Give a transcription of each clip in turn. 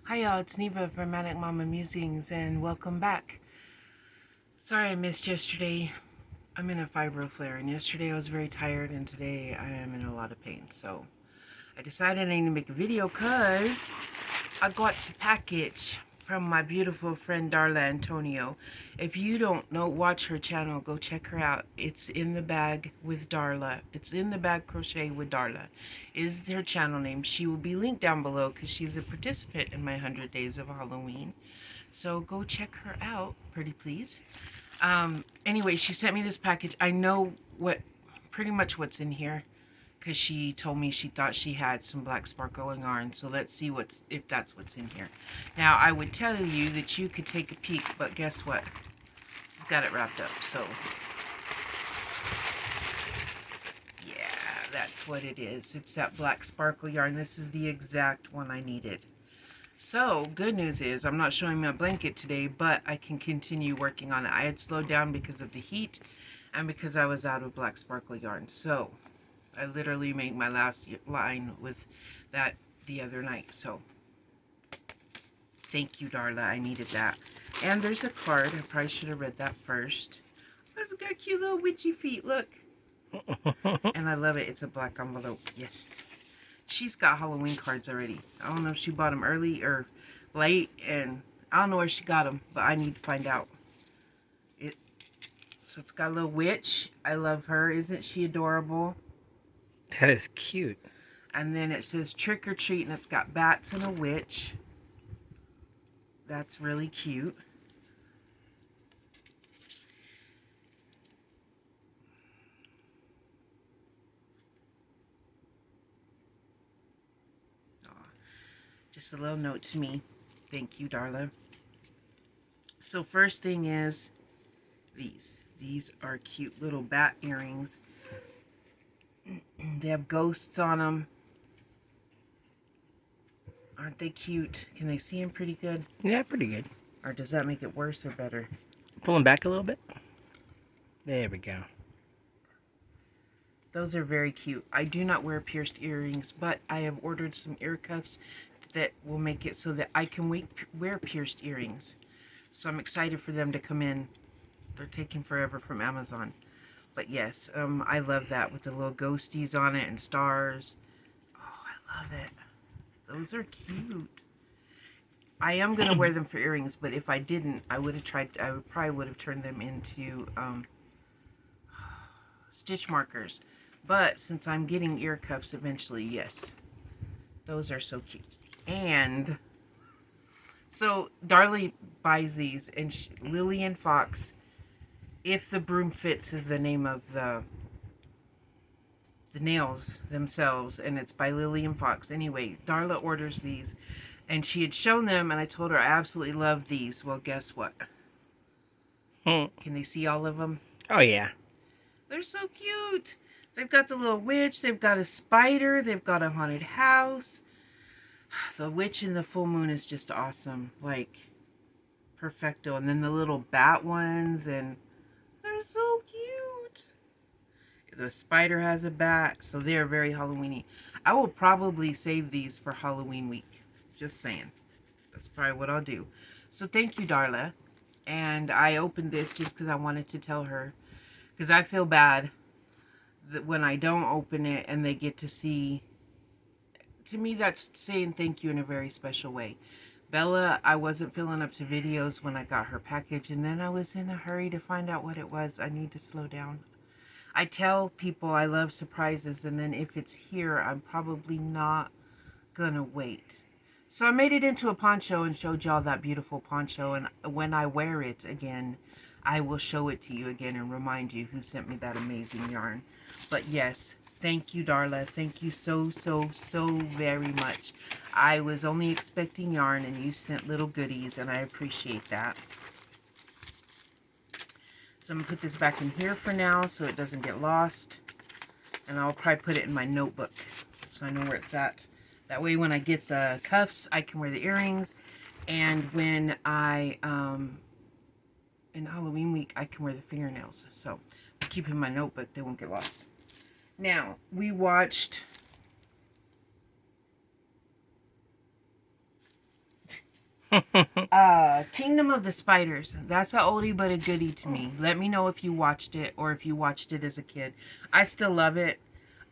Hi y'all, it's Neva from Manic Mama Musings and welcome back. Sorry I missed yesterday. I'm in a fibro flare and yesterday I was very tired and today I am in a lot of pain. So I decided I need to make a video because I got a package from my beautiful friend Darla Antonio. If you don't know, watch her channel, go check her out. It's in the bag with Darla. It's in the bag crochet with Darla is her channel name. She will be linked down below because she's a participant in my 100 Days of Halloween. So go check her out, pretty please. Anyway, she sent me this package. I know pretty much what's in here because she told me she thought she had some black sparkle yarn. So let's see if that's what's in here. Now, I would tell you that you could take a peek, but guess what? She's got it wrapped up. So, yeah, that's what it is. It's that black sparkle yarn. This is the exact one I needed. So, good news is, I'm not showing my blanket today, but I can continue working on it. I had slowed down because of the heat and because I was out of black sparkle yarn. So, I literally made my last line with that the other night. So, thank you, Darla. I needed that. And there's a card. I probably should have read that first. Oh, it's got cute little witchy feet. Look. And I love it. It's a black envelope. Yes. She's got Halloween cards already. I don't know if she bought them early or late, and I don't know where she got them, but I need to find out. So it's got a little witch. I love her. Isn't she adorable? That is cute. And then it says trick or treat, and it's got bats and a witch. That's really cute. Just a little note to me. Thank you, Darla. So first thing is these. These are cute little bat earrings. They have ghosts on them. Aren't they cute? Can they see them pretty good? Yeah, pretty good. Or does that make it worse or better? Pull them back a little bit. There we go. Those are very cute. I do not wear pierced earrings, but I have ordered some ear cuffs that will make it so that I can wear pierced earrings. So I'm excited for them to come in. They're taking forever from Amazon. But yes, I love that with the little ghosties on it and stars. Oh, I love it. Those are cute. I am going to wear them for earrings, but if I didn't, I probably would have turned them into stitch markers. But since I'm getting ear cuffs eventually, yes. Those are so cute. And so Darlie buys these, and Lillian Fox, If the Broom Fits is the name of the nails themselves, and it's by Lillian Fox. Anyway, Darla orders these, and she had shown them, and I told her I absolutely love these. Well, guess what? Can they see all of them? Oh, yeah. They're so cute. They've got the little witch. They've got a spider. They've got a haunted house. The witch in the full moon is just awesome. Like, perfecto. And then the little bat ones, and they're so cute. The spider has a bat, so they're very Halloweeny. I will probably save these for Halloween week. Just saying. That's probably what I'll do. So thank you, Darla. And I opened this just because I wanted to tell her. Because I feel bad that when I don't open it and they get to see. To me, that's saying thank you in a very special way. Bella, I wasn't feeling up to videos when I got her package. And then I was in a hurry to find out what it was. I need to slow down. I tell people I love surprises, and then if it's here, I'm probably not gonna wait. So I made it into a poncho and showed y'all that beautiful poncho, and when I wear it again, I will show it to you again and remind you who sent me that amazing yarn. But yes, thank you, Darla. Thank you so, so, so very much. I was only expecting yarn, and you sent little goodies, and I appreciate that. So I'm going to put this back in here for now so it doesn't get lost. And I'll probably put it in my notebook so I know where it's at. That way when I get the cuffs, I can wear the earrings. And when in Halloween week, I can wear the fingernails. So I'll keep in my notebook. They won't get lost. Now, we watched Kingdom of the Spiders. That's a oldie but a goodie to me. Let me know if you watched it or if you watched it as a kid. I still love it.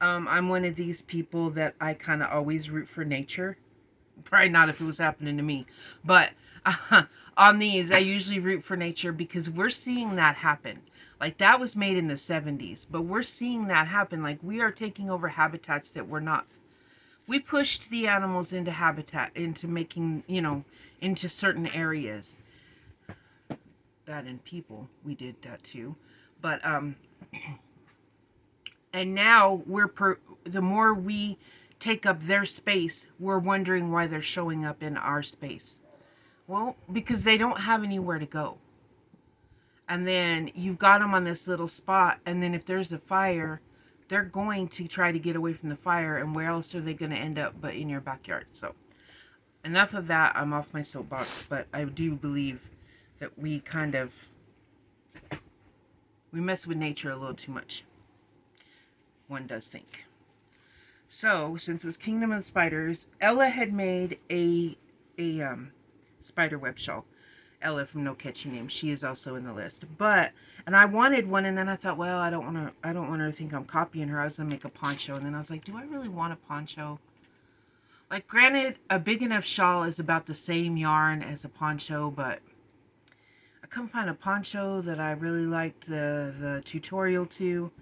I'm one of these people that I kind of always root for nature. Probably not if it was happening to me. But on these, I usually root for nature because we're seeing that happen. Like, that was made in the 70s. But we're seeing that happen. Like, we are taking over habitats that we're not. We pushed the animals into habitat, into making, into certain areas. That and people, we did that too. But, and now the more we take up their space, we're wondering why they're showing up in our space. Well, because they don't have anywhere to go. And then you've got them on this little spot, and then if there's a fire, they're going to try to get away from the fire, and where else are they going to end up but in your backyard? So, enough of that. I'm off my soapbox, but I do believe that we mess with nature a little too much. One does think. So, since it was Kingdom of the Spiders, Ella had made a spider web shawl. Ella from No Catchy Name. She is also in the list. And I wanted one, and then I thought, well, I don't want her to think I'm copying her. I was gonna make a poncho, and then I was like, do I really want a poncho? Like, granted, a big enough shawl is about the same yarn as a poncho, but I couldn't find a poncho that I really liked the tutorial to.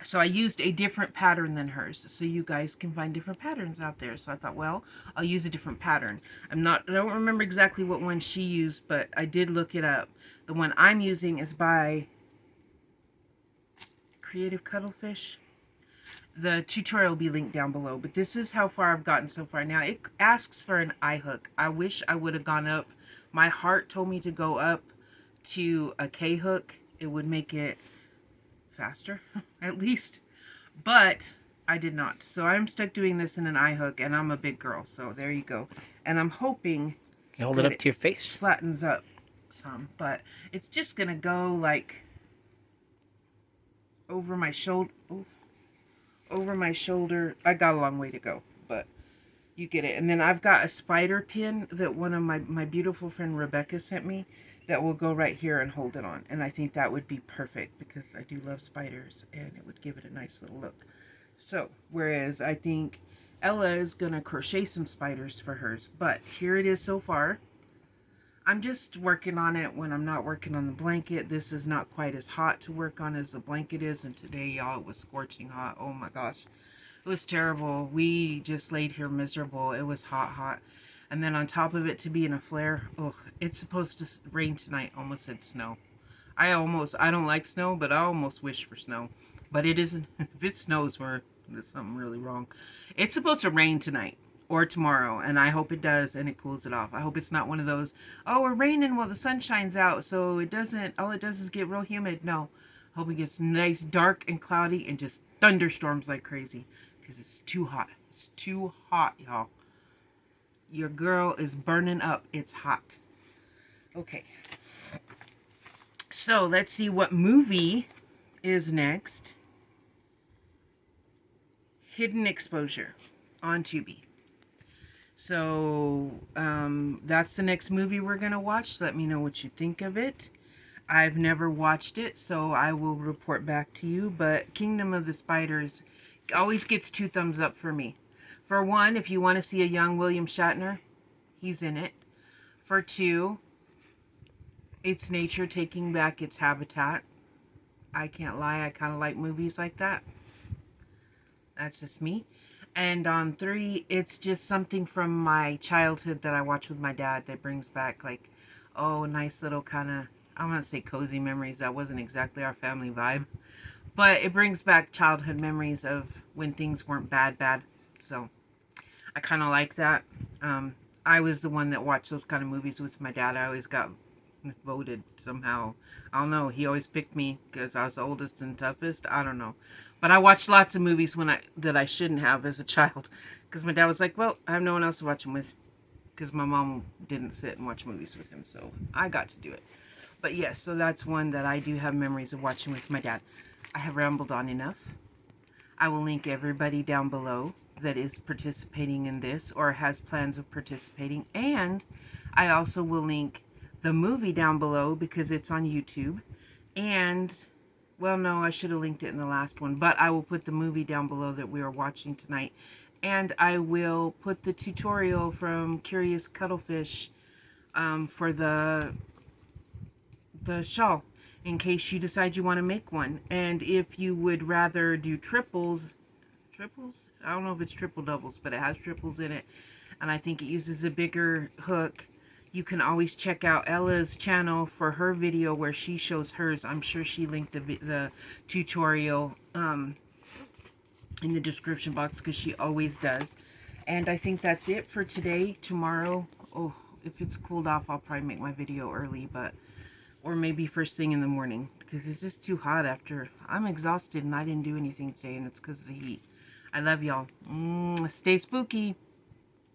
So I used a different pattern than hers. So you guys can find different patterns out there. So I thought, well, I'll use a different pattern. I don't remember exactly what one she used, but I did look it up. The one I'm using is by Creative Cuttlefish. The tutorial will be linked down below, but this is how far I've gotten so far. Now, it asks for an eye hook. I wish I would have gone up. My heart told me to go up to a K hook. It would make it faster, at least. But I did not. So I'm stuck doing this in an eye hook, and I'm a big girl. So there you go. And I'm hoping you hold it up to your face. Flattens up some, but it's just going to go like over my shoulder. Over my shoulder. I got a long way to go, but you get it. And then I've got a spider pin that one of my beautiful friend Rebecca sent me that will go right here and hold it on. And I think that would be perfect because I do love spiders and it would give it a nice little look. So, whereas I think Ella is going to crochet some spiders for hers. But here it is so far. I'm just working on it when I'm not working on the blanket. This is not quite as hot to work on as the blanket is. And today, y'all, it was scorching hot. Oh my gosh. It was terrible. We just laid here miserable. It was hot. And then on top of it to be in a flare. Oh, it's supposed to rain tonight. Almost said snow. I don't like snow, but I almost wish for snow. But it isn't. If it snows, there's something really wrong. It's supposed to rain tonight. Or tomorrow, and I hope it does, and it cools it off. I hope it's not one of those, oh, we're raining while the sun shines out, so it doesn't, all it does is get real humid. No, I hope it gets nice, dark, and cloudy, and just thunderstorms like crazy, because it's too hot. It's too hot, y'all. Your girl is burning up. It's hot. Okay. So, let's see what movie is next. Hidden Exposure on Tubi. So, that's the next movie we're going to watch. Let me know what you think of it. I've never watched it, so I will report back to you. But Kingdom of the Spiders always gets 2 thumbs up for me. For 1, if you want to see a young William Shatner, he's in it. For 2, it's nature taking back its habitat. I can't lie, I kind of like movies like that. That's just me. And on 3, it's just something from my childhood that I watched with my dad that brings back, like, oh, nice little kind of, I want to say cozy memories. That wasn't exactly our family vibe. But it brings back childhood memories of when things weren't bad. So I kind of like that. I was the one that watched those kind of movies with my dad. I always got voted somehow. I don't know. He always picked me because I was the oldest and toughest. I don't know. But I watched lots of movies that I shouldn't have as a child. Because my dad was like, well, I have no one else to watch them with. Because my mom didn't sit and watch movies with him. So I got to do it. But yes, so that's one that I do have memories of watching with my dad. I have rambled on enough. I will link everybody down below that is participating in this or has plans of participating. And I also will link the movie down below because it's on YouTube. And, well, no, I should have linked it in the last one, but I will put the movie down below that we are watching tonight. And I will put the tutorial from Curious Cuttlefish for the shawl in case you decide you want to make one. And if you would rather do triples, I don't know if it's triple doubles, but it has triples in it, and I think it uses a bigger hook. You can always check out Ella's channel for her video where she shows hers. I'm sure she linked the tutorial in the description box because she always does. And I think that's it for today. Tomorrow, oh, if it's cooled off, I'll probably make my video early, or maybe first thing in the morning because it's just too hot after. I'm exhausted and I didn't do anything today, and it's because of the heat. I love y'all. Stay spooky.